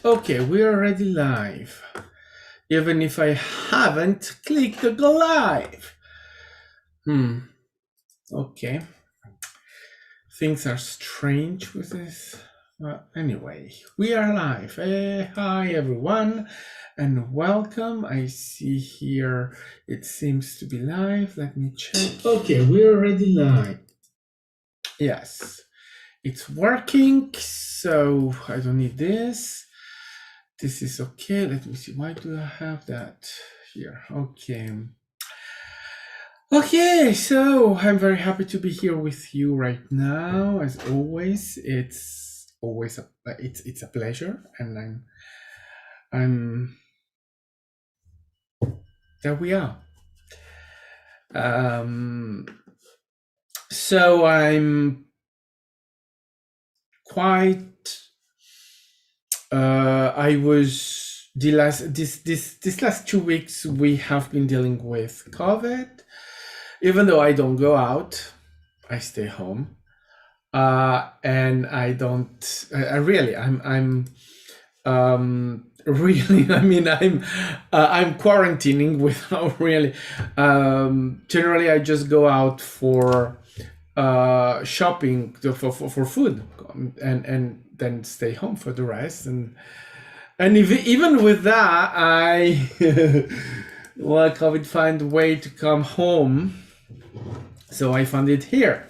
Okay, we're already live. Even if I haven't clicked the go live. Okay. Things are strange with this. Anyway, we are live. Hi, everyone, and welcome. I see here it seems to be live. Let me check. Okay, we're already live. Yes, it's working. So I don't need this. This is okay. Let me see. Why do I have that here? Okay. Okay, so I'm very happy to be here with you right now. As always, it's always it's a pleasure, and I'm there. We are. So I'm quite. I was the last this last 2 weeks we have been dealing with COVID. Even though I don't go out, I stay home, and I don't. I really, I'm really. I mean, I'm quarantining without really. Generally, I just go out for shopping for food, and then stay home for the rest. And even with that, I like I would find a way to come home. So I found it here.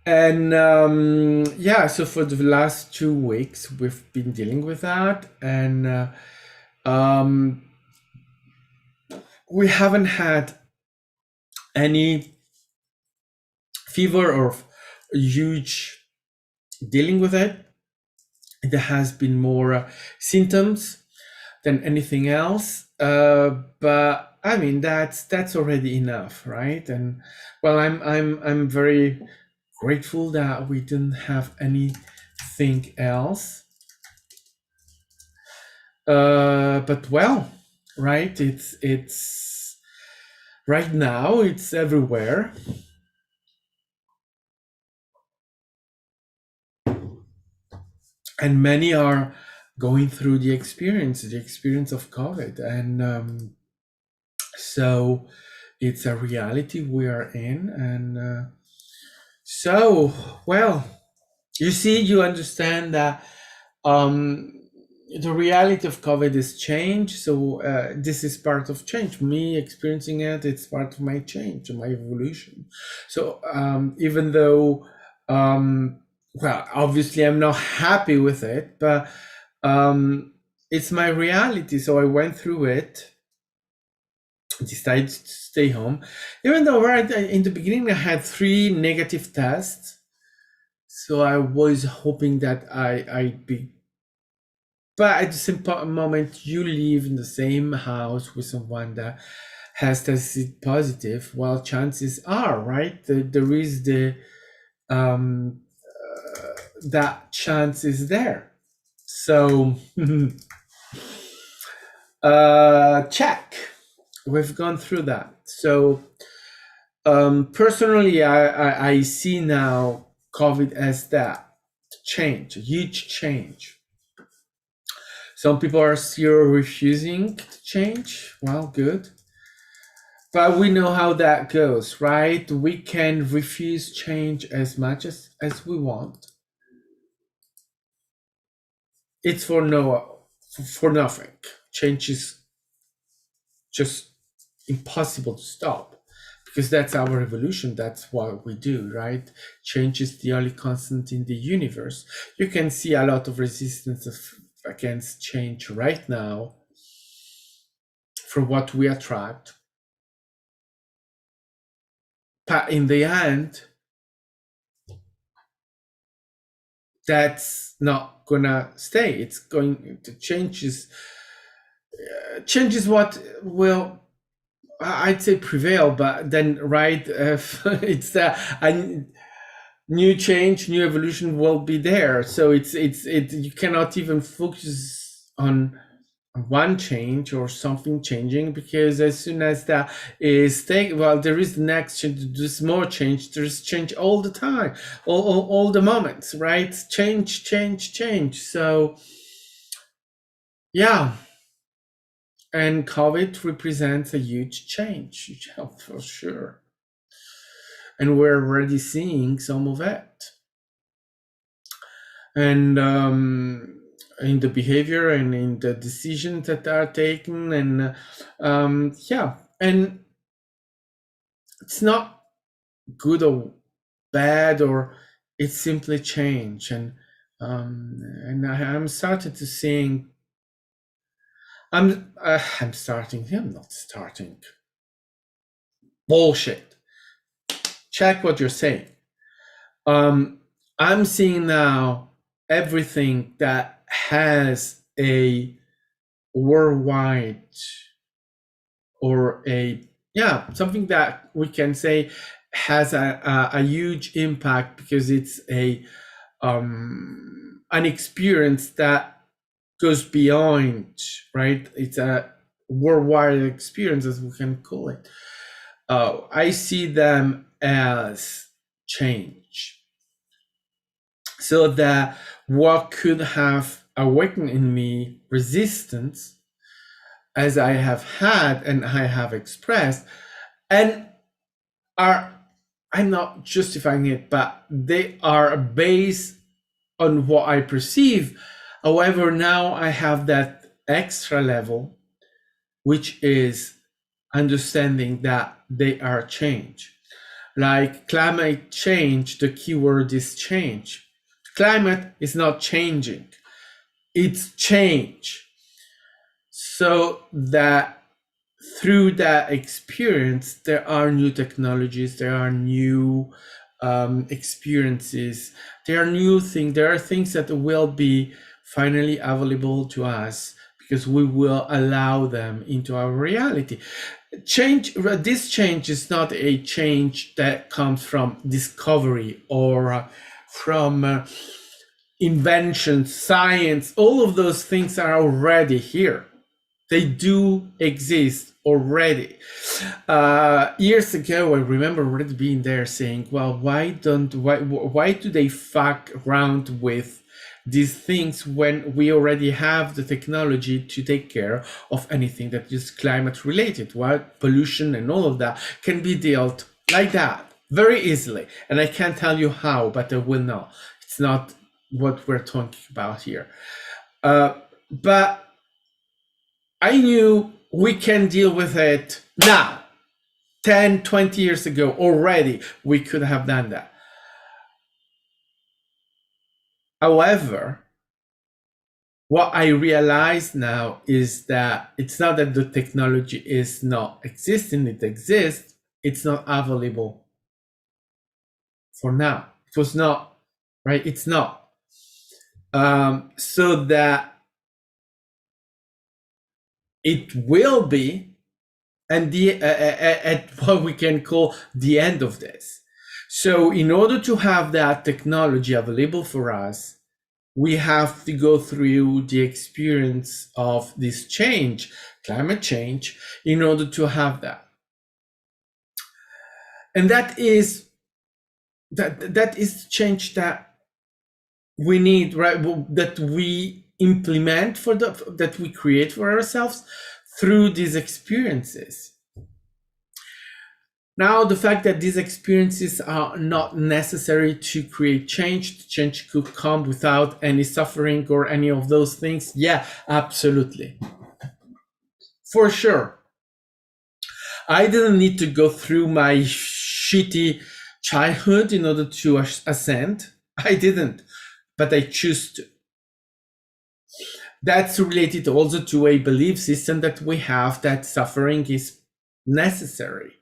And so for the last 2 weeks, we've been dealing with that. And we haven't had any fever or huge dealing with it. There has been more symptoms than anything else. But I mean, that's already enough, right? And well, I'm very grateful that we didn't have anything else. But well, right? It's right now. It's everywhere. And many are going through the experience of COVID, and so it's a reality we are in. And so, well, you see, you understand that the reality of COVID is change. So this is part of change. Me experiencing it, it's part of my change, my evolution. So even though, well, obviously I'm not happy with it, but it's my reality. So I went through it, decided to stay home, even though right in the beginning I had 3 negative tests. So I was hoping that I'd be, but at the same moment you live in the same house with someone that has tested positive, well, chances are, right, there is the that chance is there. So check, we've gone through that. So personally, I see now COVID as that change, a huge change. Some people are still refusing to change. Well, good. But we know how that goes, right? We can refuse change as much as we want. It's for nothing. Change is just impossible to stop, because that's our evolution. That's what we do, right? Change is the only constant in the universe. You can see a lot of resistance against change right now from what we attract. But in the end, that's not gonna stay. It's going to change. Change is what will, I'd say, prevail. But then, right, it's a new change, new evolution will be there. So it's you cannot even focus on one change or something changing, because as soon as that is there is the next change, there's more change, there's change all the time, all the moments, right? Change. So Yeah, and COVID represents a huge change, yeah, for sure. And we're already seeing some of it. And in the behavior and in the decisions that are taken. And yeah, and it's not good or bad, or it's simply change. And I'm started to seeing. I'm starting. I'm not starting. Bullshit. Check what you're saying. Um, I'm seeing now everything that has a worldwide, or a, yeah, something that we can say has a huge impact, because it's a an experience that goes beyond, right? It's a worldwide experience, as we can call it. I see them as change. So that what could have awakened in me resistance, as I have had and I have expressed, and are, I'm not justifying it, but they are based on what I perceive. However, now I have that extra level, which is understanding that they are change. Like climate change, the keyword is change. Climate is not changing, it's change. So that through that experience, there are new technologies, there are new experiences, there are new things, there are things that will be finally available to us, because we will allow them into our reality. Change, this change is not a change that comes from discovery, or from invention, science. All of those things are already here. They do exist already. Years ago, I remember already being there saying, well, why do they fuck around with these things when we already have the technology to take care of anything that is climate related? Well, pollution and all of that can be dealt like that very easily. And I can't tell you how, but I will know. It's not what we're talking about here. But I knew we can deal with it now. 10, 20 years ago already, we could have done that. However, what I realize now is that it's not that the technology is not existing, it exists, it's not available for now. It was not, right? It's not. So that it will be, and at what we can call the end of this. So in order to have that technology available for us, we have to go through the experience of this change, climate change, in order to have that. And that is change that we need, right? That we implement that we create for ourselves through these experiences. Now, the fact that these experiences are not necessary to create change, change could come without any suffering or any of those things. Yeah, absolutely. For sure. I didn't need to go through my shitty childhood in order to ascend. I didn't, but I choose to. That's related also to a belief system that we have that suffering is necessary,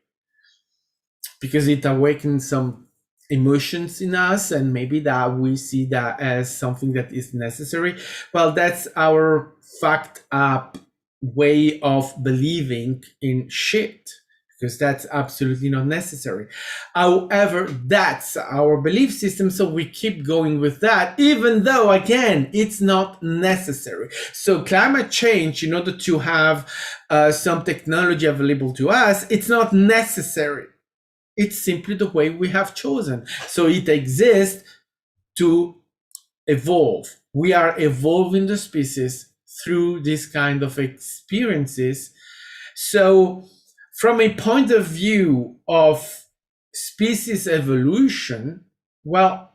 because it awakens some emotions in us, and maybe that we see that as something that is necessary. Well, that's our fucked up way of believing in shit, because that's absolutely not necessary. However, that's our belief system, so we keep going with that, even though, again, it's not necessary. So climate change, in order to have some technology available to us, it's not necessary. It's simply the way we have chosen. So it exists to evolve. We are evolving the species through this kind of experiences. So from a point of view of species evolution, well,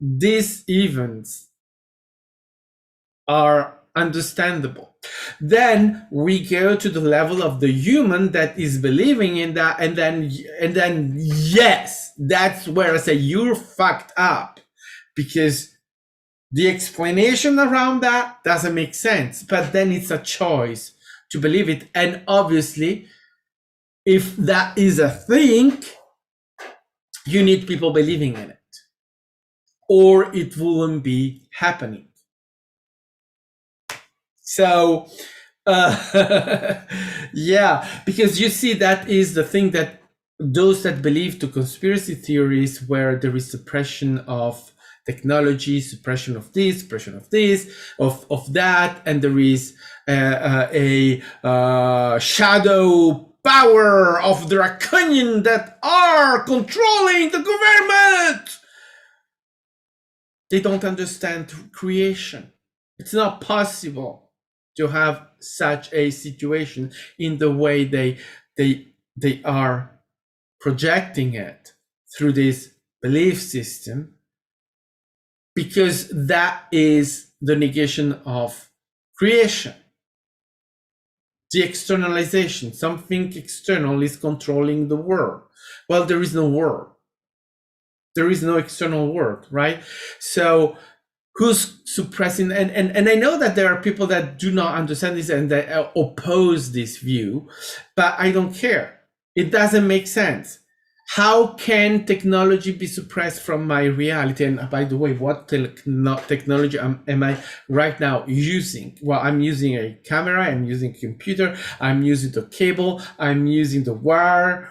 these events are understandable. Then we go to the level of the human that is believing in that, and then yes, that's where I say you're fucked up, because the explanation around that doesn't make sense. But then it's a choice to believe it, and obviously, if that is a thing, you need people believing in it, or it wouldn't be happening. So yeah, because you see, that is the thing, that those that believe to conspiracy theories where there is suppression of technology, suppression of this, suppression of this, of that, and there is a shadow power of draconian that are controlling the government. They don't understand creation. It's not possible to have such a situation in the way they are projecting it through this belief system, because that is the negation of creation. The externalization, something external is controlling the world. Well, there is no world. There is no external world, right? So who's suppressing? And I know that there are people that do not understand this and that oppose this view, but I don't care. It doesn't make sense. How can technology be suppressed from my reality? And by the way, what technology am I right now using? Well, I'm using a camera, I'm using a computer, I'm using the cable, I'm using the wire,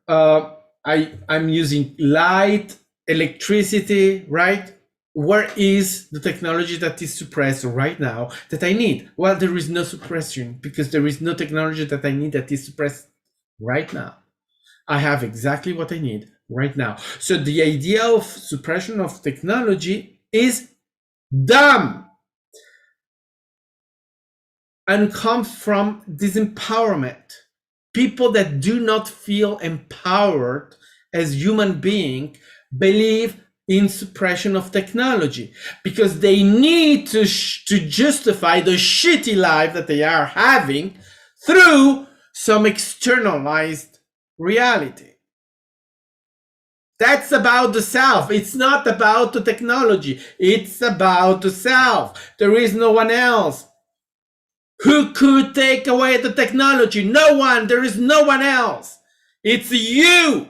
I'm using light, electricity, right? Where is the technology that is suppressed right now that I need? Well, there is no suppression, because there is no technology that I need that is suppressed right now. I have exactly what I need right now. So the idea of suppression of technology is dumb and comes from disempowerment. People that do not feel empowered as human beings believe in suppression of technology, because they need to justify the shitty life that they are having through some externalized reality. That's about the self. It's not about the technology. It's about the self. There is no one else. Who could take away the technology? No one. There is no one else. It's you.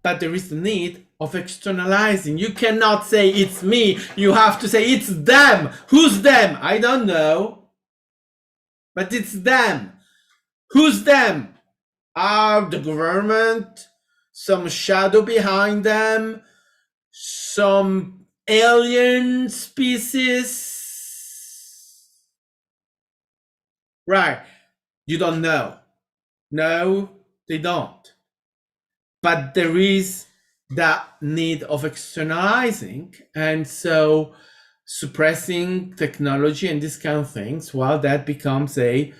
But there is the need of externalizing. You cannot say it's me. You have to say it's them. Who's them? I don't know. But it's them. Who's them? The government, some shadow behind them, some alien species. Right. You don't know. No, they don't. But there is that need of externalizing, and so suppressing technology and these kind of things, well, that becomes a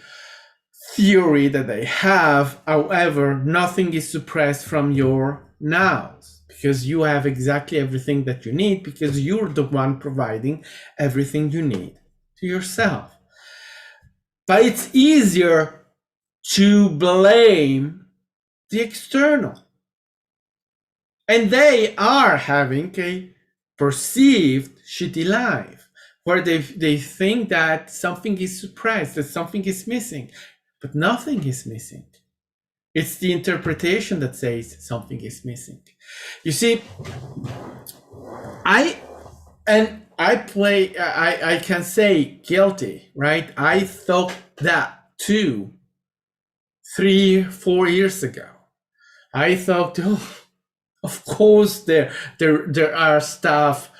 theory that they have. However, nothing is suppressed from your nows, because you have exactly everything that you need, because you're the one providing everything you need to yourself. But it's easier to blame the external. And they are having a perceived shitty life where they think that something is suppressed, that something is missing. But nothing is missing. It's the interpretation that says something is missing. You see, I can say guilty, right? I thought that too 3-4 years ago. I thought, of course there are stuff,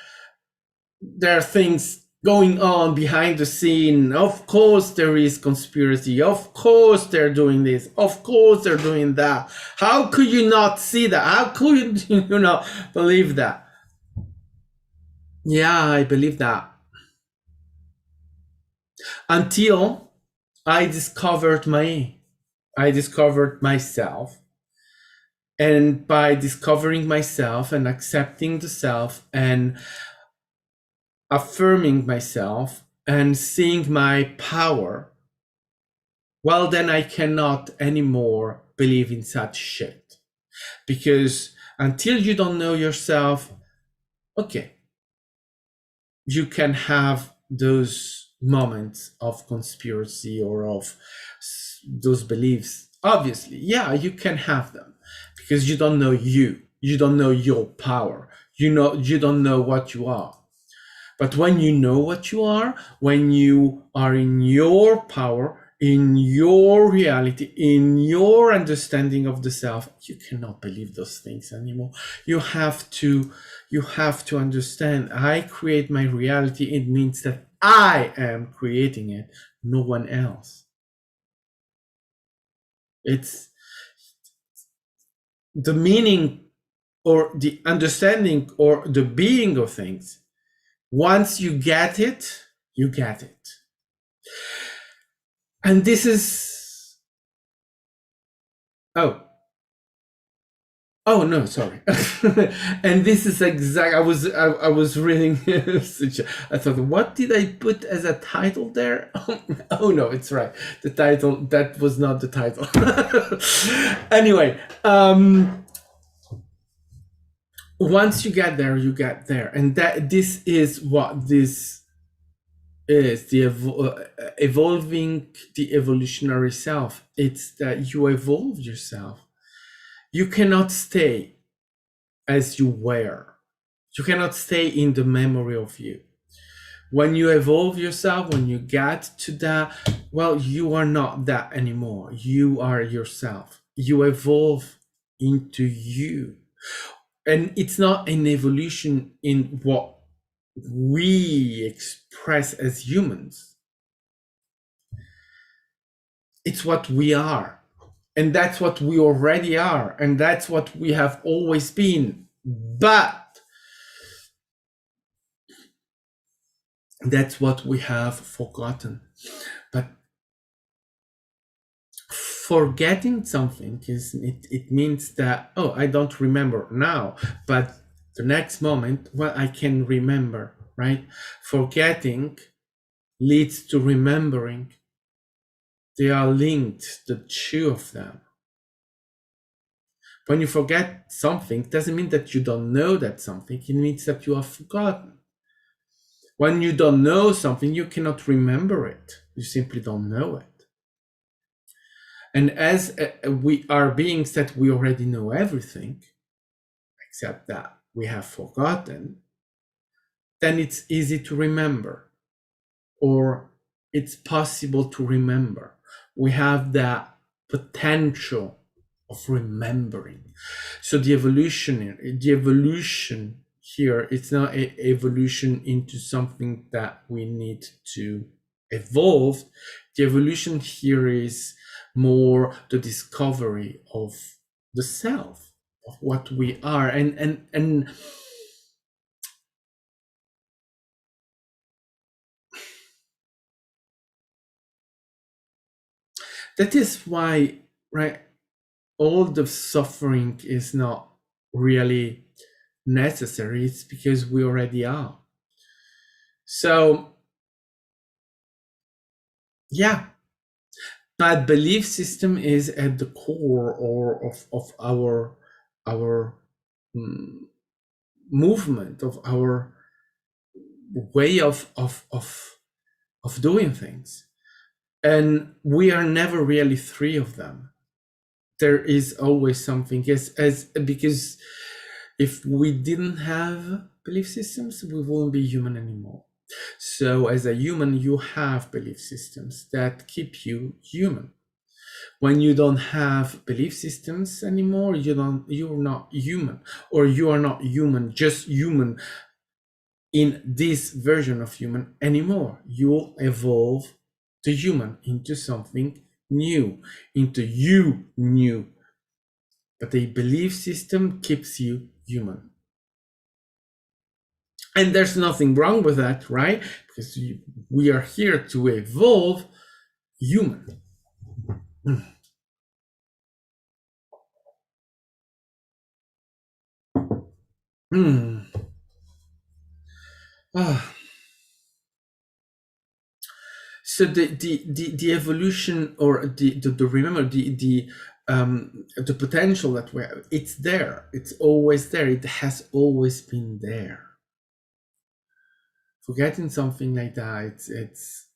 there are things going on behind the scene. Of course there is conspiracy. Of course they're doing this. Of course they're doing that. How could you not see that? How could you not believe that? Yeah, I believe that. until I discovered myself. And by discovering myself and accepting the self and affirming myself and seeing my power, well, then I cannot anymore believe in such shit. Because until you don't know yourself, okay, you can have those moments of conspiracy or of those beliefs. Obviously, yeah, you can have them because you don't know you. You don't know your power. You don't know what you are. But when you know what you are, when you are in your power, in your reality, in your understanding of the self, you cannot believe those things anymore. You have to understand, I create my reality. It means that I am creating it, no one else. It's the meaning or the understanding or the being of things. Once you get it, you get it. And this is, oh, oh no, sorry. And this is exact. I was reading. I thought, what did I put as a title there? Oh no, it's right. The title, that was not the title. Anyway, once you get there, you get there, and that this is what this is, the evolving the evolutionary self. It's that you evolve yourself. You cannot stay as you were. You cannot stay in the memory of you. When you evolve yourself, when you get to that, well, you are not that anymore. You are yourself. You evolve into you. And it's not an evolution in what we express as humans. It's what we are. And that's what we already are. And that's what we have always been. But that's what we have forgotten. But forgetting something it means that, oh, I don't remember now, but the next moment, well, I can remember, right? Forgetting leads to remembering. They are linked, the two of them. When you forget something, it doesn't mean that you don't know that something. It means that you have forgotten. When you don't know something, you cannot remember it. You simply don't know it. And as we are beings that we already know everything, except that we have forgotten, then it's easy to remember, or it's possible to remember. We have that potential of remembering. So the evolution here, it's not an evolution into something that we need to evolve. The evolution here is more the discovery of the self, of what we are, and that is why, right, all the suffering is not really necessary. It's because we already are. So yeah, that belief system is at the core or of our movement, of our way of doing things, and we are never really free of them. There is always something, as because if we didn't have belief systems, we wouldn't be human anymore. So as a human, you have belief systems that keep you human. When you don't have belief systems anymore, you're not human, or you are not human, just human in this version of human anymore. You'll evolve the human into something new, into you new. But a belief system keeps you human. And there's nothing wrong with that, right? Because we are here to evolve human. Hmm. Ah. So the evolution, or the remember the potential that we have, it's there. It's always there. It has always been there. Forgetting something like that, it's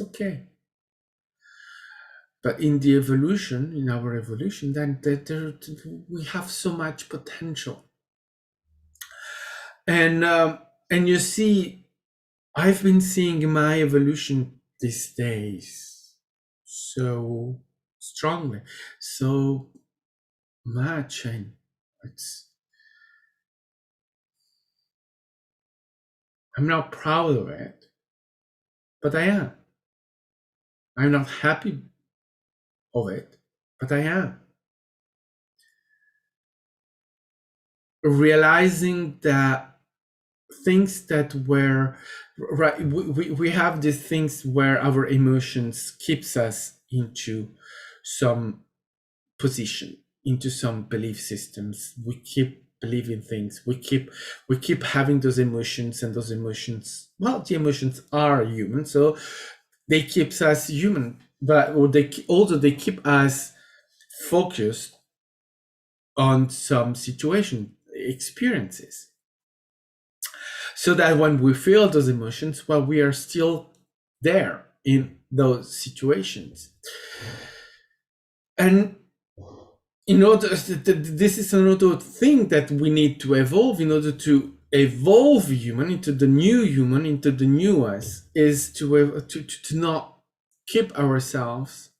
okay. But in the evolution, in our evolution, then we have so much potential. And you see, I've been seeing my evolution these days so strongly, so much, and it's I'm not proud of it, but I am. I'm not happy of it, but I am. Realizing that things that were right, we have these things where our emotions keeps us into some position, into some belief systems. We keep believing things, we keep having those emotions, and those emotions, well, the emotions are human, so they keeps us human, but they keep us focused on some situation experiences, so that when we feel those emotions, well, we are still there in those situations. And in order, this is another thing that we need to evolve in order to evolve human into the new human, into the new us, is to not keep ourselves,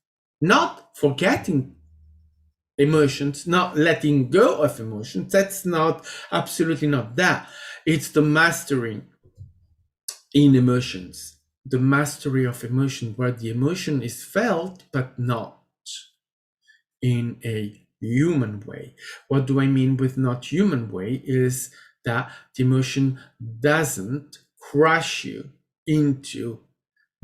not forgetting emotions, not letting go of emotions. That's not, absolutely not that. It's the mastering in emotions, the mastery of emotion, where the emotion is felt but not in a human way. What do I mean with not human way? Is that the emotion doesn't crush you into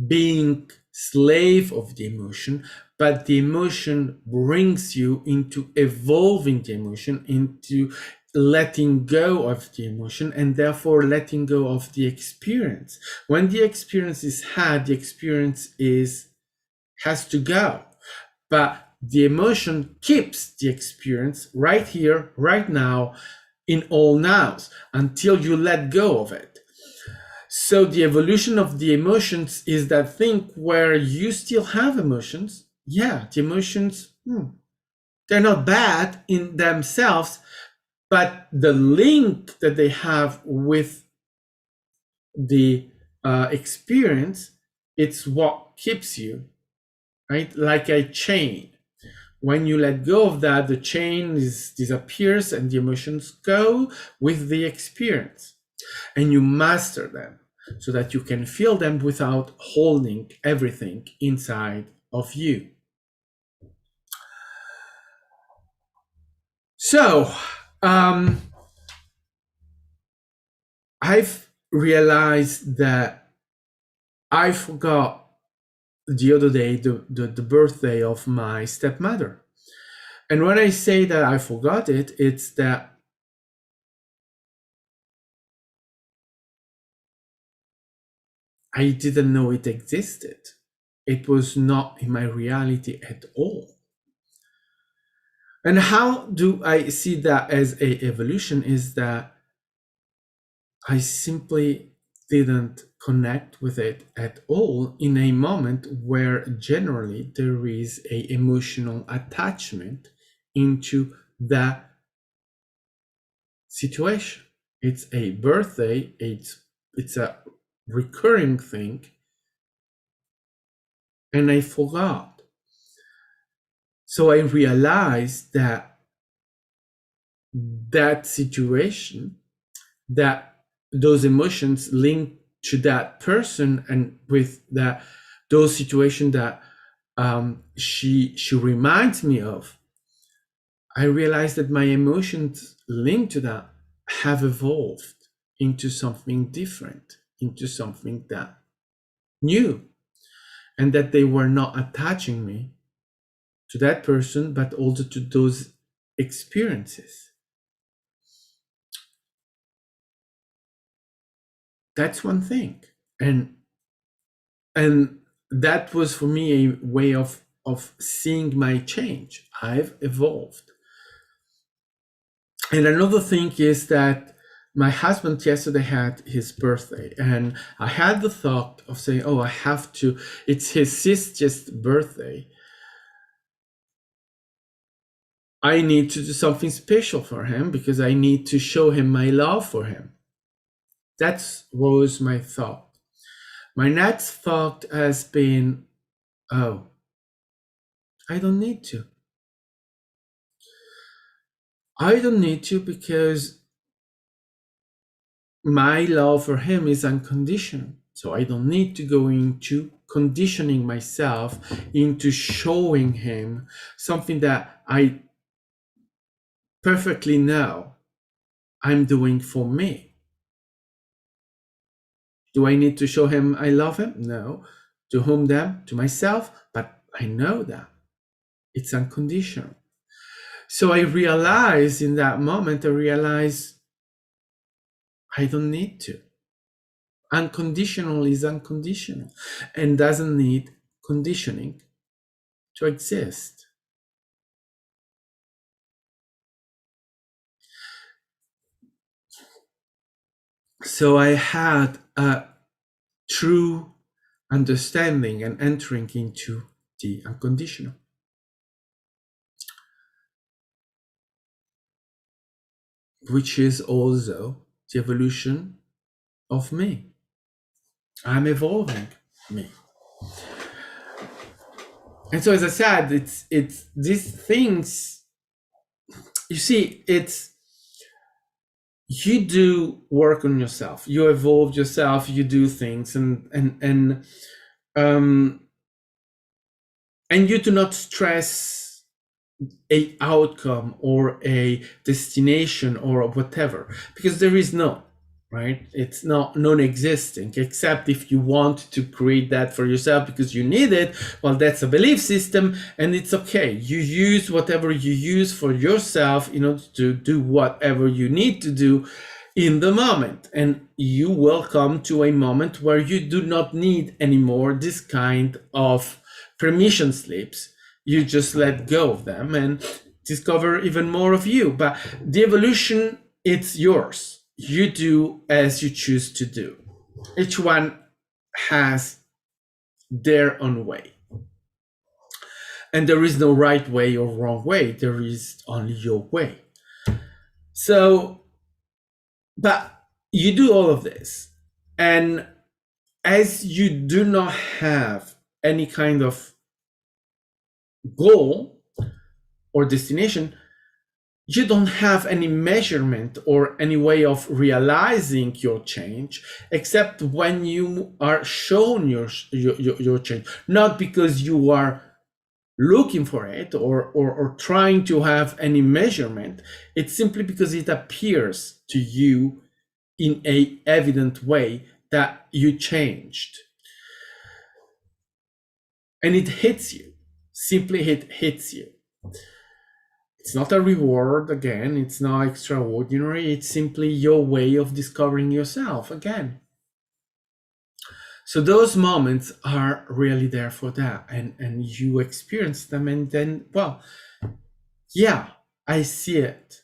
being slave of the emotion, but the emotion brings you into evolving the emotion, into letting go of the emotion, and therefore letting go of the experience. When the experience is had, the experience has to go, but the emotion keeps the experience right here, right now, in all nows, until you let go of it. So the evolution of the emotions is that thing where you still have emotions. Yeah, the emotions, they're not bad in themselves, but the link that they have with the experience, it's what keeps you, right? Like a chain. When you let go of that, the chain disappears and the emotions go with the experience. And you master them so that you can feel them without holding everything inside of you. So, I've realized that I forgot the other day the birthday of my stepmother. And when I say that I forgot it, it's that I didn't know it existed. It was not in my reality at all. And how do I see that as a evolution? Is that I simply didn't connect with it at all in a moment where generally there is a emotional attachment into that situation. It's a birthday, it's a recurring thing, and I forgot. So I realized that that situation, that those emotions linked to that person, and with that those situations that she reminds me of, I realized that my emotions linked to that have evolved. into something different, into something that new, and that they were not attaching me to that person, but also to those experiences. That's one thing. And that was for me a way of seeing my change. I've evolved. And another thing is that my husband yesterday had his birthday, and I had the thought of saying, oh, I have to, it's his sister's birthday. I need to do something special for him because I need to show him my love for him. That was my thought. My next thought has been, oh, I don't need to. I don't need to because my love for him is unconditional. So I don't need to go into conditioning myself into showing him something that I perfectly know I'm doing for me. Do I need to show him I love him? No. To whom then? To myself. But I know that it's unconditional. So I realized in that moment, I realized I don't need to. Unconditional is unconditional and doesn't need conditioning to exist. So I had a true understanding and entering into the unconditional, which is also the evolution of me. I'm evolving me. And so as I said, it's these things, you see, it's you do work on yourself, you evolve yourself, you do things, and you do not stress a outcome or a destination or whatever, because there is no, right? It's not non-existing, except if you want to create that for yourself because you need it. Well, that's a belief system, and it's okay. You use whatever you use for yourself in order to do whatever you need to do in the moment, and you will come to a moment where you do not need anymore this kind of permission slips. You just let go of them and discover even more of you. But the evolution, it's yours. You do as you choose to do. Each one has their own way. And there is no right way or wrong way. There is only your way. So, but you do all of this. And as you do not have any kind of goal or destination, you don't have any measurement or any way of realizing your change, except when you are shown your change, not because you are looking for it or trying to have any measurement. It's simply because it appears to you in a evident way that you changed, and it hits you. Simply it hits you. It's not a reward, again, it's not extraordinary, it's simply your way of discovering yourself again. So those moments are really there for that, and you experience them, and then, well, yeah, I see it.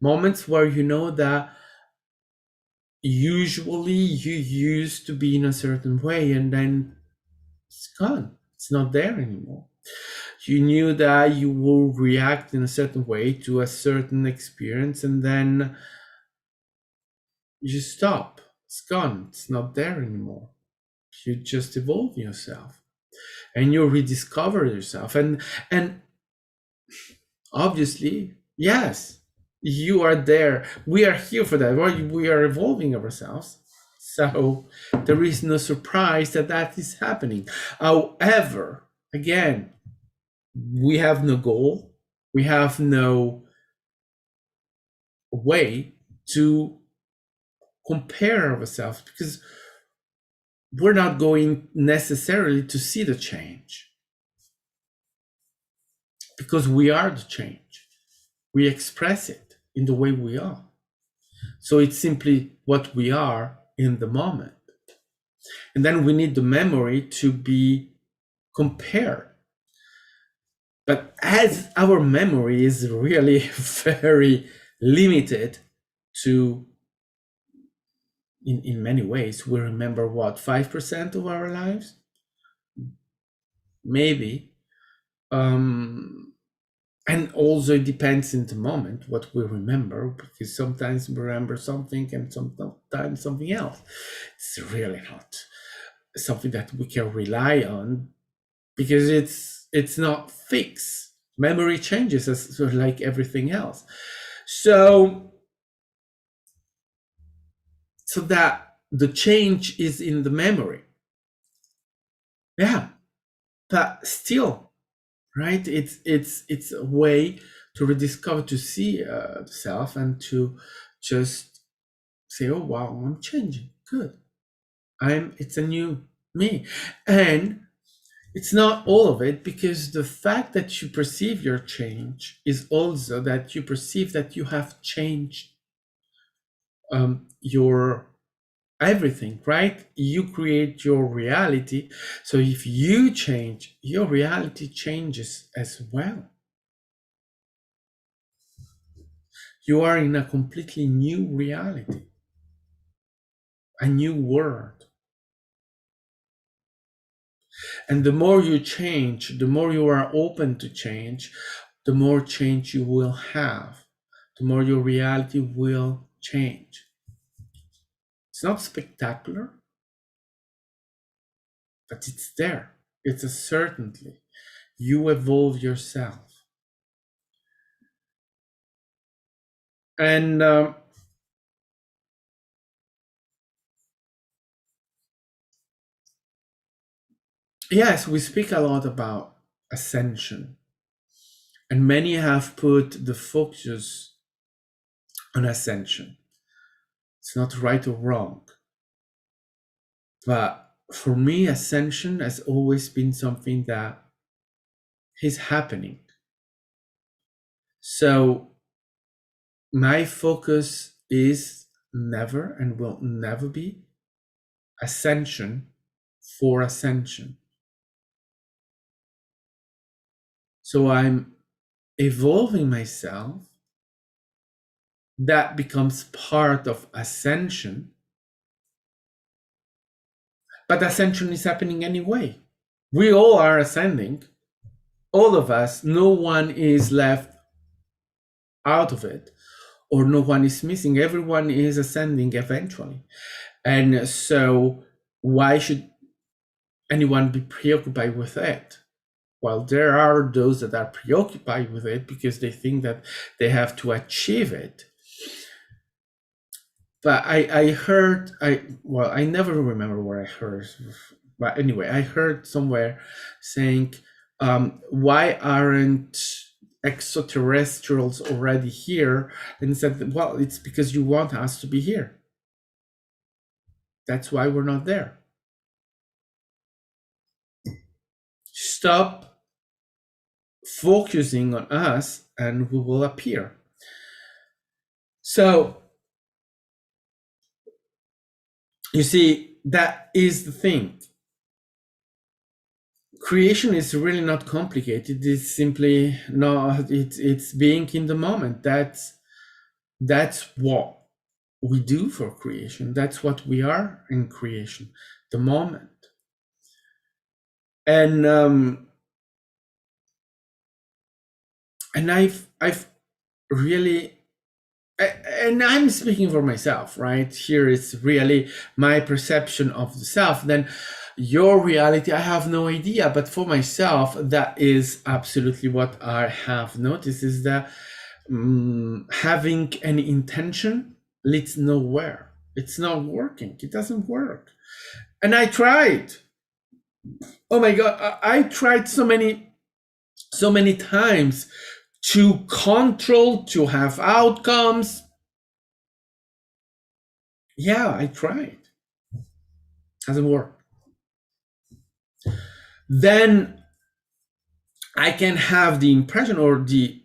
Moments where you know that usually you used to be in a certain way, and then it's gone. It's not there anymore. You knew that you will react in a certain way to a certain experience, and then you stop. It's gone. It's not there anymore. You just evolve yourself, and you rediscover yourself. And obviously, yes, you are there. We are here for that. We are evolving ourselves. So there is no surprise that that is happening. However, again, we have no goal. We have no way to compare ourselves, because we're not going necessarily to see the change, because we are the change. We express it in the way we are. So it's simply what we are in the moment. And then we need the memory to be compared. But as our memory is really very limited to, in many ways, we remember what, 5% of our lives? Maybe. And also it depends in the moment what we remember, because sometimes we remember something and sometimes something else. It's really not something that we can rely on, because it's not fixed. Memory changes as sort of like everything else. So that the change is in the memory. Yeah, but still, right? It's a way to rediscover, to see the self, and to just say, oh wow, I'm changing. Good. It's a new me. And it's not all of it, because the fact that you perceive your change is also that you perceive that you have changed your everything, right? You create your reality. So if you change, your reality changes as well. You are in a completely new reality, a new world. And the more you change, the more you are open to change, the more change you will have, the more your reality will change. It's not spectacular, but it's there. It's a certainty. You evolve yourself. And yes, we speak a lot about ascension, and many have put the focus on ascension. It's not right or wrong, but for me, ascension has always been something that is happening. So my focus is never and will never be ascension for ascension. So I'm evolving myself. That becomes part of ascension. But ascension is happening anyway. We all are ascending. All of us. No one is left out of it, or no one is missing. Everyone is ascending eventually. And so why should anyone be preoccupied with it? Well, there are those that are preoccupied with it because they think that they have to achieve it. But I heard, I never remember where I heard, but anyway, I heard somewhere saying, why aren't extraterrestrials already here? And said, well, it's because you want us to be here. That's why we're not there. Stop focusing on us and we will appear. So you see, that is the thing. Creation is really not complicated. It's simply not, it's being in the moment. That's what we do for creation. That's what we are in creation, the moment. And I've really, and I'm speaking for myself, right? Here it's really my perception of the self. Then your reality, I have no idea. But for myself, that is absolutely what I have noticed, is that having any intention leads nowhere. It's not working. It doesn't work. And I tried. Oh my God, I tried so many times to control, to have outcomes. Yeah, I tried. Doesn't work. Then I can have the impression or the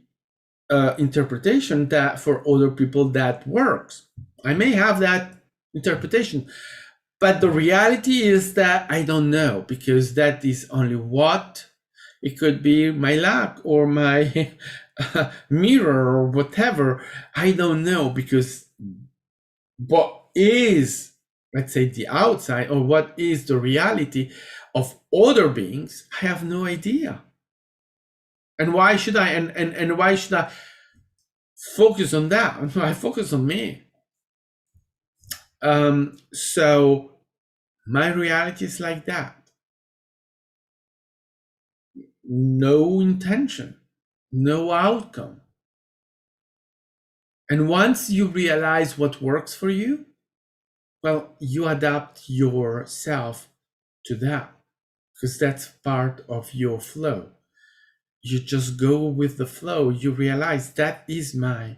interpretation that for other people that works. I may have that interpretation, but the reality is that I don't know, because that is only what it could be, my luck or my mirror or whatever. I don't know, because what is, let's say, the outside, or what is the reality of other beings, I have no idea. And why should I, and why should I focus on that? I focus on me. So my reality is like that. No intention, no outcome. And once you realize what works for you, well, you adapt yourself to that, because that's part of your flow. You just go with the flow. You realize that is my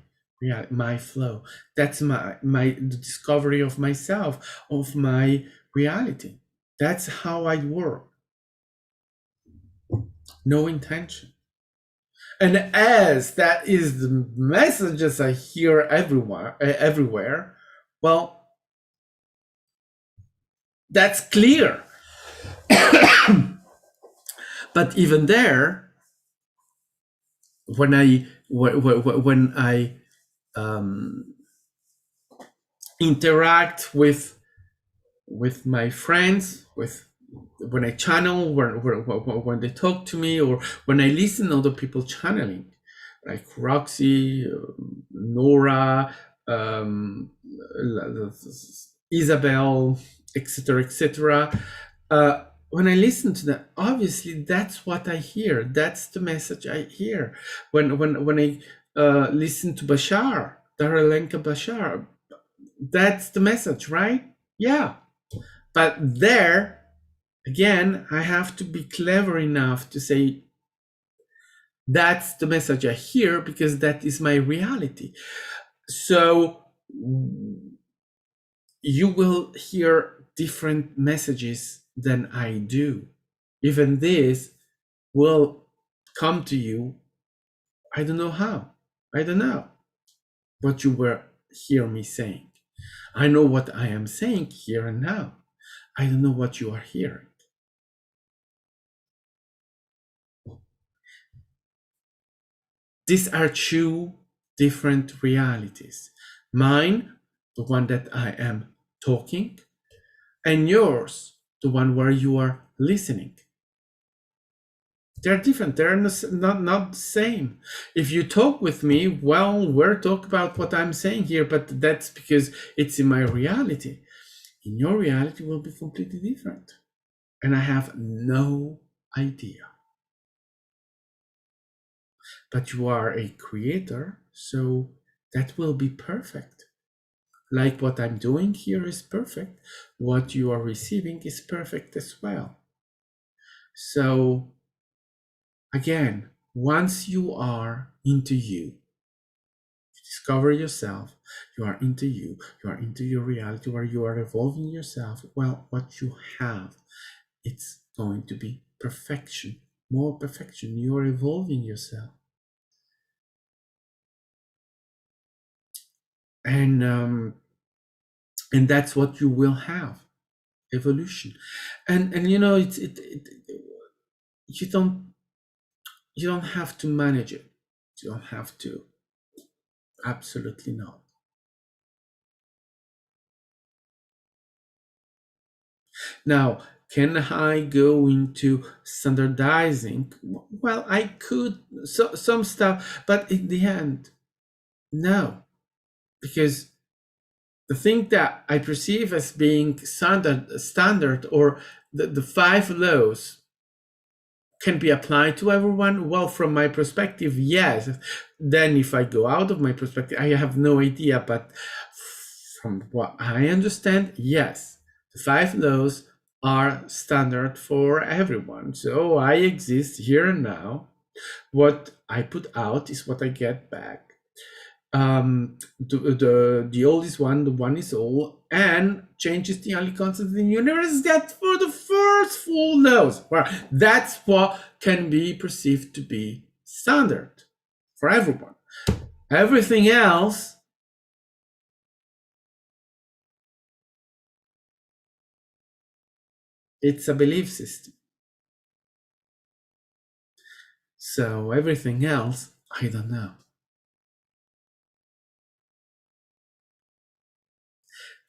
flow. That's my the discovery of myself, of my reality. That's how I work. No intention. And as that is the messages I hear everywhere, well, that's clear. But even there, when I um, interact with my friends, with when I channel, when they talk to me, or when I listen to other people channeling, like Roxy, Nora, um, Isabel, etc., etc. When I listen to them, obviously that's what I hear. That's the message I hear. When I listen to Bashar, Daralenka Bashar, that's the message, right? Yeah. But there, again, I have to be clever enough to say that's the message I hear, because that is my reality. So you will hear different messages than I do. Even this will come to you. I don't know how. I don't know what you were hear me saying. I know what I am saying here and now. I don't know what you are hearing. These are two different realities. Mine, the one that I am talking, and yours, the one where you are listening. They're different. They're not the same. If you talk with me, well, we're talking about what I'm saying here, but that's because it's in my reality. In your reality will be completely different. And I have no idea. But you are a creator, so that will be perfect. Like what I'm doing here is perfect. What you are receiving is perfect as well. So again, once you are into you, discover yourself, you are into your reality, where you are evolving yourself, well, what you have, it's going to be perfection, more perfection. You are evolving yourself. And and that's what you will have, evolution. And you know, you don't you don't have to manage it. You don't have to. Absolutely not. Now, can I go into standardizing? Well, I could, some stuff, but in the end, no, because the thing that I perceive as being standard, or the five laws, can be applied to everyone. Well, from my perspective, yes. Then if I go out of my perspective, I have no idea, but from what I understand, yes, the five laws are standard for everyone. So I exist here and now. What I put out is what I get back. the oldest one, the one is all, and change is the only constant in the universe. That for the first fool knows. Well, that's what can be perceived to be standard for everyone. Everything else, it's a belief system. So everything else, I don't know.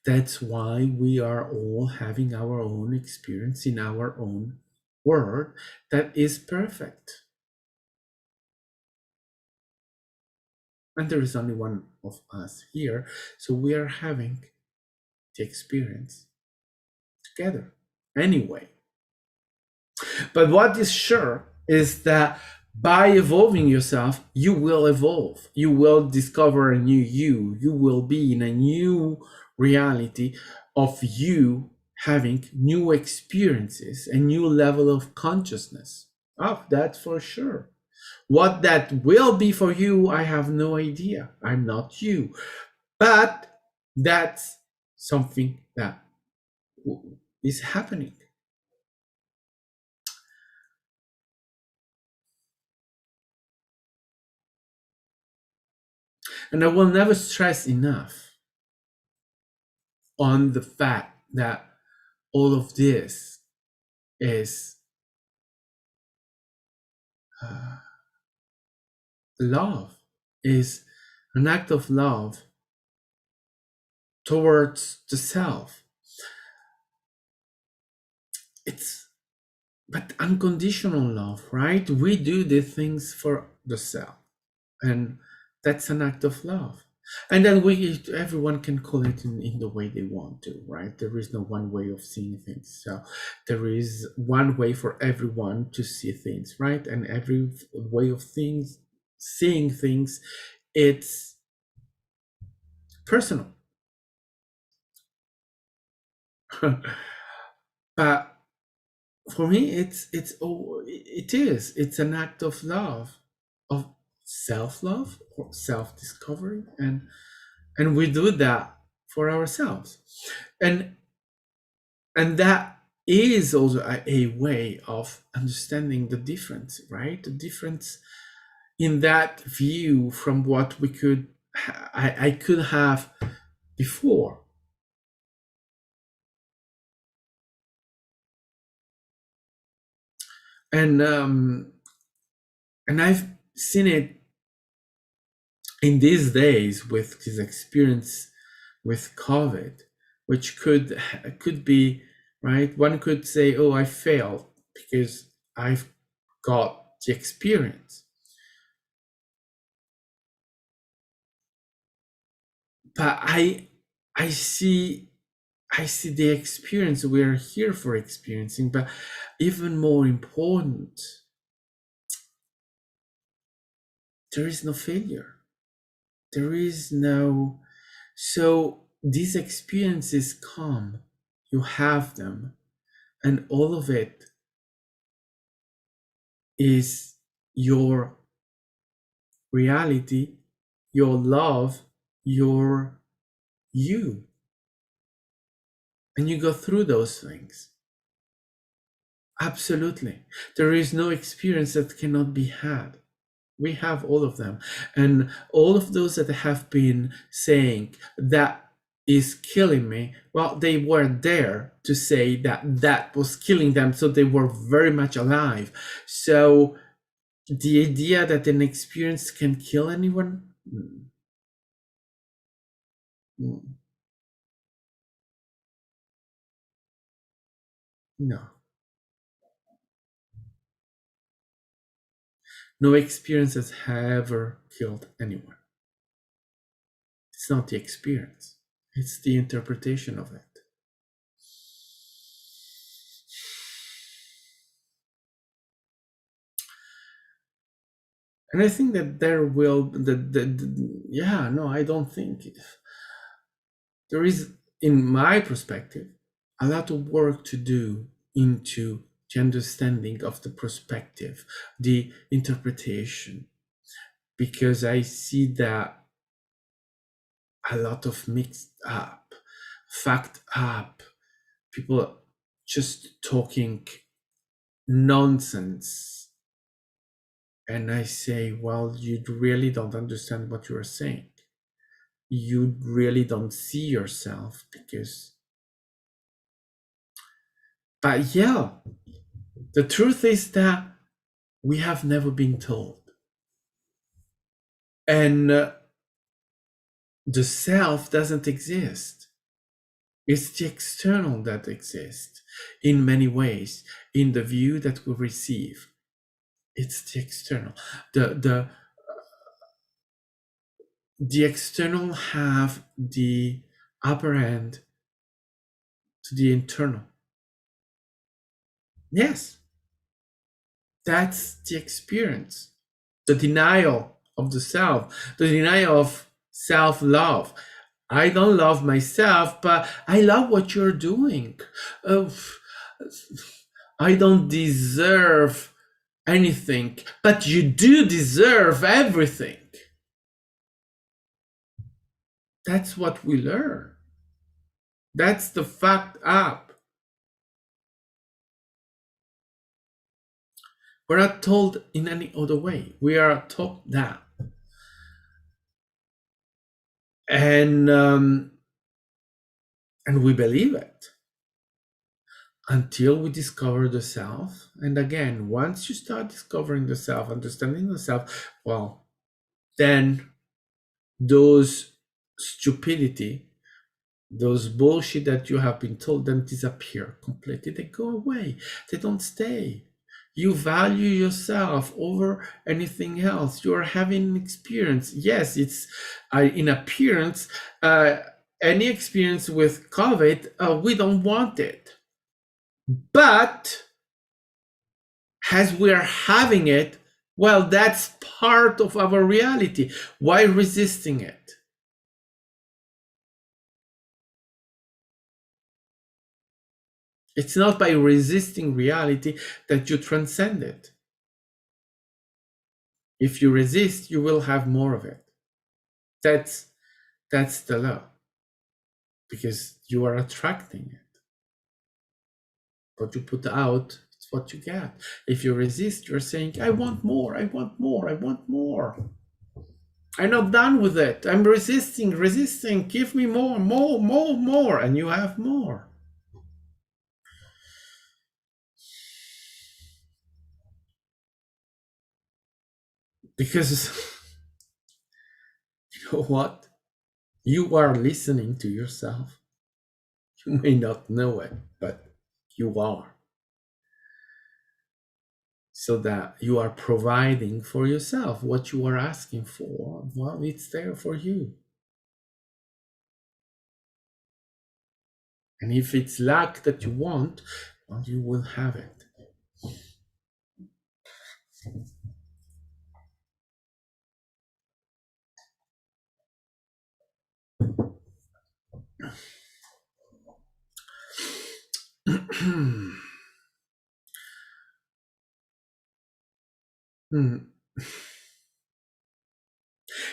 That's why we are all having our own experience in our own world that is perfect. And there is only one of us here. So we are having the experience together anyway. But what is sure is that by evolving yourself, you will evolve. You will discover a new you. You will be in a new reality of you having new experiences, a new level of consciousness. Oh, that's for sure. What that will be for you, I have no idea. I'm not you. But that's something that is happening. And I will never stress enough on the fact that all of this is uh, love, is an act of love towards the self. It's but unconditional love, right? We do the things for the self, and that's an act of love. And then everyone can call it in the way they want to, right? There is no one way of seeing things. So there is one way for everyone to see things, right? And every way of things, seeing things, it's personal. But for me, it's an act of love, of self-love or self-discovery, and we do that for ourselves, and that is also a way of understanding the difference, right? The difference in that view from what we could I could have before. And I've seen it in these days with this experience with COVID, which could be, right. One could say, "Oh, I failed because I've got the experience," but I see I see the experience. We are here for experiencing, but even more important, there is no failure. There is no. So these experiences come, you have them, and all of it is your reality, your love, your you. And you go through those things. Absolutely. There is no experience that cannot be had. We have all of them. And all of those that have been saying that is killing me, well, they were there to say that that was killing them. So they were very much alive. So the idea that an experience can kill anyone, no. No experience has ever killed anyone. It's not the experience, it's the interpretation of it. And I think that there will yeah, no, I don't think there is, in my perspective, a lot of work to do into the understanding of the perspective, the interpretation, because I see that a lot of mixed up, fucked up people just talking nonsense. And I say, well, you really don't understand what you are saying. You really don't see yourself because, but yeah, the truth is that we have never been told. And the self doesn't exist. It's the external that exists in many ways, in the view that we receive. It's the external. The external have the upper hand to the internal. Yes, that's the experience. The denial of the self, the denial of self-love. I don't love myself, but I love what you're doing. Uh, I don't deserve anything, but you do deserve everything. That's what we learn. That's the fact up. We're not told in any other way. We are taught that. And we believe it until we discover the self. And again, once you start discovering the self, understanding the self, well, then those stupidity, those bullshit that you have been told, then disappear completely. They go away. They don't stay. You value yourself over anything else. You are having an experience. Yes, it's in appearance. Any experience with COVID, we don't want it. But as we are having it, well, that's part of our reality. Why resisting it? It's not by resisting reality that you transcend it. If you resist, you will have more of it. That's the law. Because you are attracting it. What you put out, it's what you get. If you resist, you're saying, I want more, I want more, I want more. I'm not done with it. I'm resisting. Give me more, more, more, more. And you have more. Because you know what? You are listening to yourself. You may not know it, but you are. So that you are providing for yourself what you are asking for. Well, it's there for you. And if it's luck that you want, well, you will have it.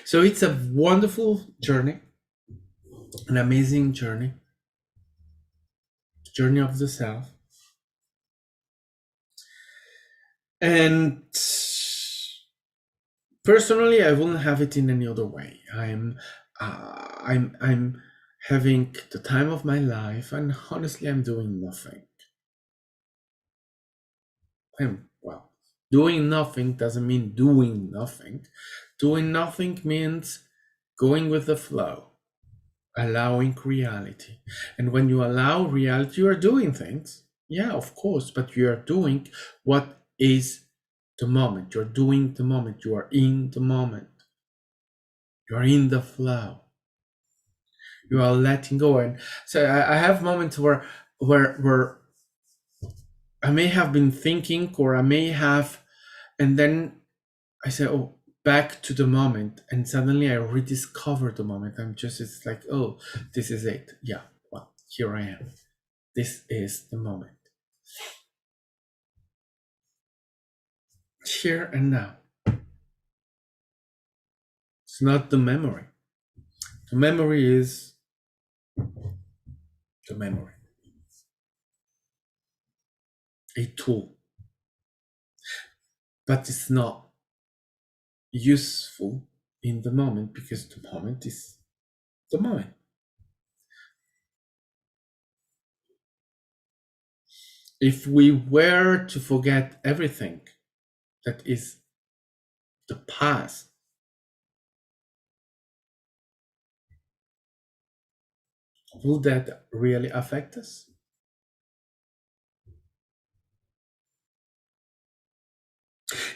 So it's a wonderful journey, an amazing journey of the self. And personally, I wouldn't have it in any other way. I'm having the time of my life, and honestly, I'm doing nothing. Well, doing nothing doesn't mean doing nothing. Doing nothing means going with the flow, allowing reality. And when you allow reality, you are doing things. Yeah, of course, but you are doing what is the moment. You're doing the moment. You are in the moment. You are in the flow. You are letting go. And so I have moments where I may have been thinking, or I may have, and then I say, oh, back to the moment. And suddenly I rediscover the moment. It's like, oh, this is it. Yeah, well, here I am. This is the moment. Here and now. It's not the memory. The memory is the memory, a tool, but it's not useful in the moment because the moment is the moment. If we were to forget everything that is the past, will that really affect us?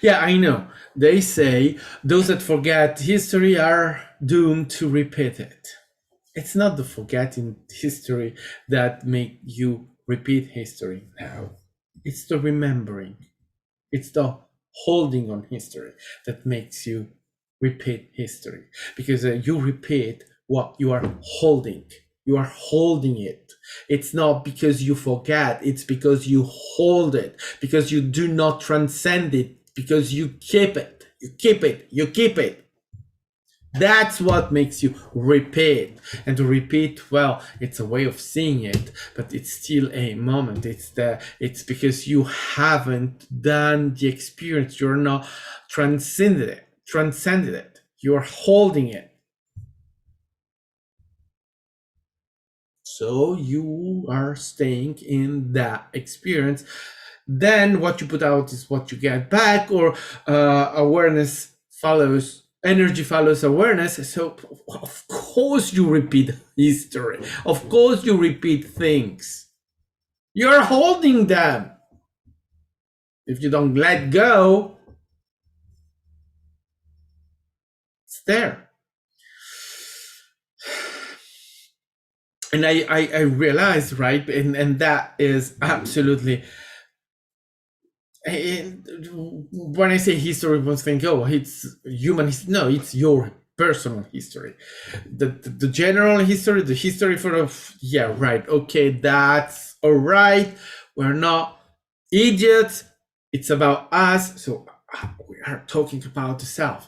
Yeah, I know. They say those that forget history are doomed to repeat it. It's not the forgetting history that make you repeat history now. It's the remembering. It's the holding on history that makes you repeat history because you repeat what you are holding. You are holding it. It's not because you forget, it's because you hold it, because you do not transcend it, because you keep it. You keep it. You keep it. That's what makes you repeat. And to repeat, well, it's a way of seeing it, but it's still a moment. It's because you haven't done the experience. You're not transcended it. You're holding it. So you are staying in that experience. Then what you put out is what you get back, or awareness follows, energy follows awareness. So of course you repeat history. Of course you repeat things. You're holding them. If you don't let go, it's there. And I realized, right, and that is absolutely, when I say history, one think, oh, it's human history. No, it's your personal history. The general history, the history for yeah, right, okay, that's all right. We're not idiots. It's about us. So we are talking about the self.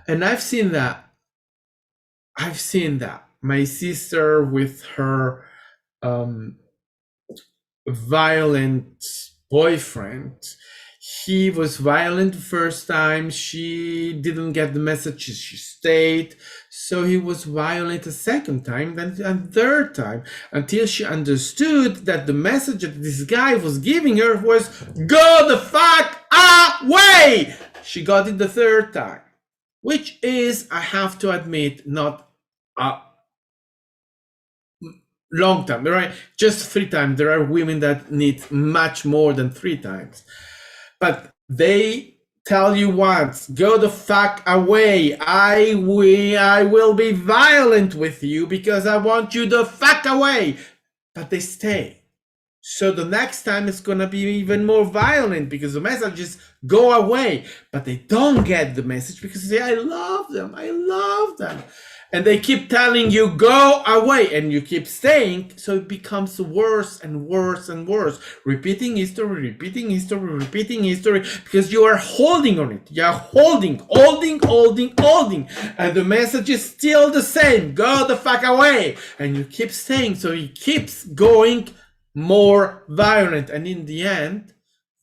And I've seen that. My sister with her violent boyfriend. He was violent the first time. She didn't get the message. She stayed. So he was violent a second time, then a third time, until she understood that the message that this guy was giving her was, go the fuck away! She got it the third time, which is, I have to admit, not a long time. There are just 3 times. There are women that need much more than 3 times. But they tell you once, go the fuck away. I will be violent with you because I want you the fuck away. But they stay. So the next time it's gonna be even more violent because the message is go away. But they don't get the message because they say, I love them. I love them. And they keep telling you, go away, and you keep staying, so it becomes worse and worse and worse. Repeating history, because you are holding on it. You are holding. And the message is still the same. Go the fuck away. And you keep staying, so it keeps going more violent. And in the end,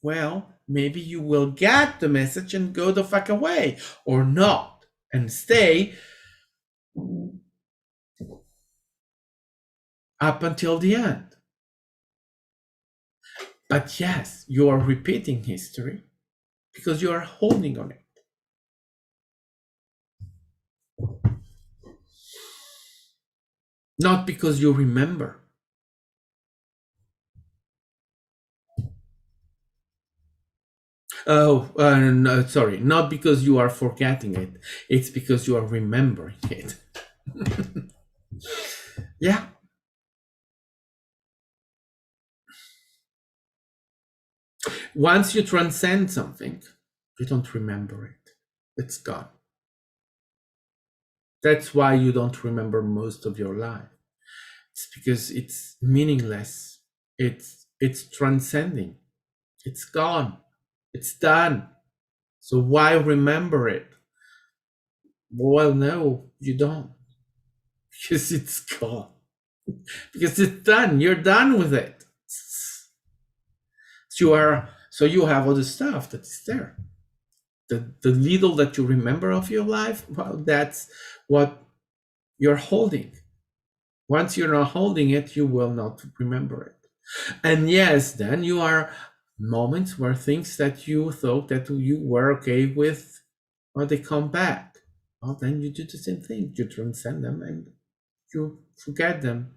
well, maybe you will get the message and go the fuck away, or not, and stay up until the end. But yes, you are repeating history because you are holding on it. Not because you remember. Oh, no, sorry, not because you are forgetting it. It's because you are remembering it. Yeah. Once you transcend something, you don't remember it. It's gone. That's why you don't remember most of your life. It's because it's meaningless. It's transcending. It's gone. It's done. So why remember it? Well, no, you don't. because it's gone, because it's done. You're done with it. So you have all the stuff that is there. The little that you remember of your life, well, that's what you're holding. Once you're not holding it, you will not remember it. And yes, then you are moments where things that you thought that you were okay with, or they come back. Well, then you do the same thing. You transcend them and you forget them.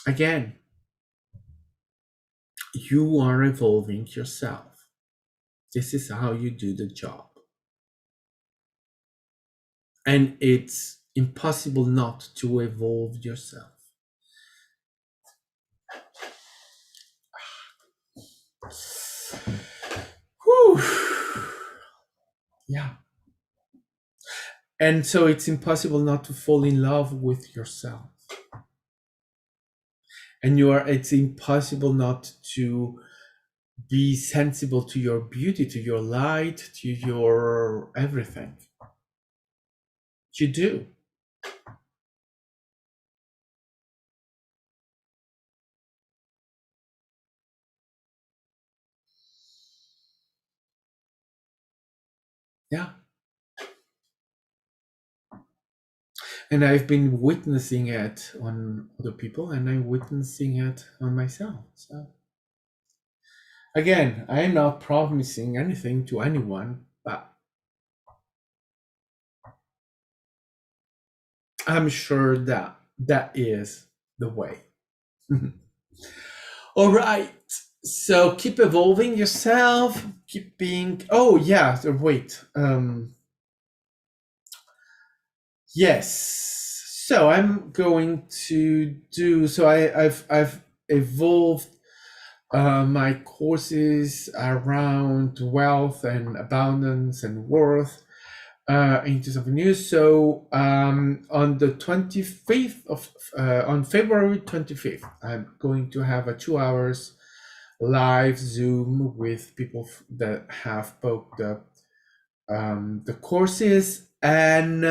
Again, you are evolving yourself. This is how you do the job. And it's impossible not to evolve yourself. Whew. Yeah. And so it's impossible not to fall in love with yourself. And it's impossible not to be sensible to your beauty, to your light, to your everything. You do. Yeah. And I've been witnessing it on other people, and I'm witnessing it on myself. So again, I'm not promising anything to anyone, but I'm sure that that is the way. All right. So keep evolving yourself, keep being. Oh yeah. So wait. Yes. So I'm going to do. So I've evolved my courses around wealth and abundance and worth into something new. So on the 25th of on February 25th, I'm going to have a 2 hours live Zoom with people that have both the courses and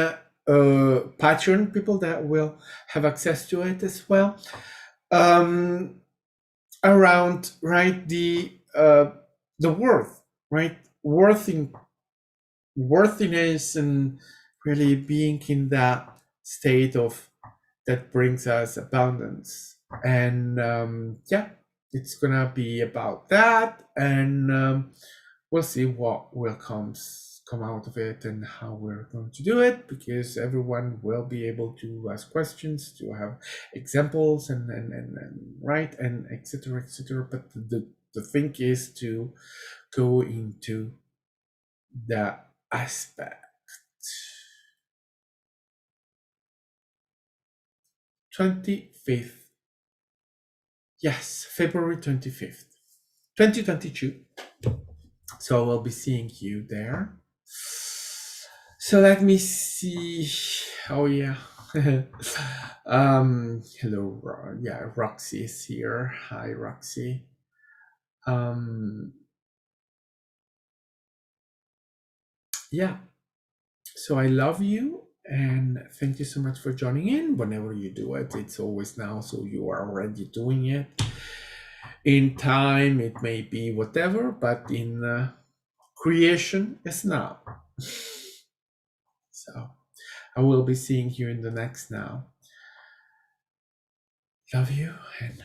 Patreon people that will have access to it as well. Around right the worth, right, worthiness, and really being in that state of that brings us abundance. And yeah, it's gonna be about that, and we'll see what will come out of it and how we're going to do it, because everyone will be able to ask questions, to have examples, and right, and etc etc. But the thing is to go into that aspect. 25th, yes, February 25th, 2022. So we'll be seeing you there. So let me see. Oh yeah. Hello, yeah, Roxy is here. Hi, Roxy. Yeah. So I love you, and thank you so much for joining in. Whenever you do it, it's always now, so you are already doing it. In time, it may be whatever, but in creation, it's now. So I will be seeing you in the next now. Love you, and